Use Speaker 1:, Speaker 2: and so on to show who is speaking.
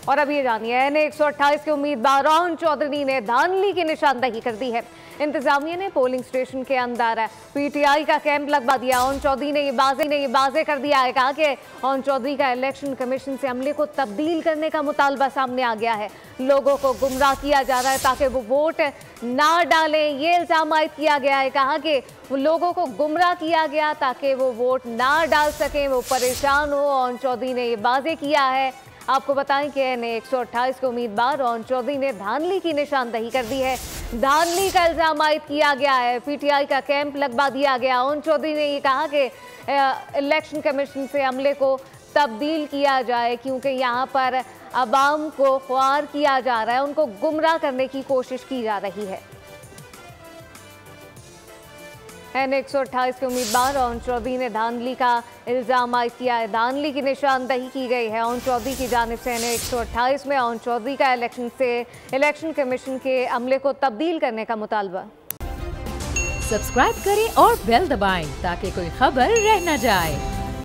Speaker 1: और अब ये जानिए, एन 128 के उम्मीदवार रोहन चौधरी ने धांधली की निशानदेही कर दी है। इंतजामिया ने पोलिंग स्टेशन के अंदर पीटीआई का कैंप लगवा दिया। रोहन चौधरी ने ये बाजे कर दिया है, कहा कि रोहन चौधरी का इलेक्शन कमीशन से अमले को तब्दील करने का मुतालबा सामने आ गया है। लोगों को गुमराह किया जा रहा है ताकि वो वोट ना डालें, ये इल्जाम आयद किया गया है। कहा कि लोगों को गुमराह किया गया ताकि वो वोट ना डाल सकें, वो परेशान हो। रोहन चौधरी ने ये बाजे किया है। आपको बताएं कि एन 128 के उम्मीदवार रोहन चौधरी ने धांधली की निशानदेही कर दी है। धांधली का इल्जाम आयद किया गया है, पीटीआई का कैंप लगवा दिया गया। रोहन चौधरी ने ये कहा कि इलेक्शन कमीशन से अमले को तब्दील किया जाए क्योंकि यहाँ पर अवाम को ख्वार किया जा रहा है, उनको गुमराह करने की कोशिश की जा रही है। एन 128 के उम्मीदवार रोहन चौधरी ने धांधली का इल्जाम आयद किया है। धांधली की निशानदेही की गई है रोहन चौधरी की जानिब से। एन 128 में रोहन चौधरी का इलेक्शन कमीशन के अमले को तब्दील करने का मुतालबा।
Speaker 2: सब्सक्राइब करें और बेल दबाएं ताकि कोई खबर रह न जाए।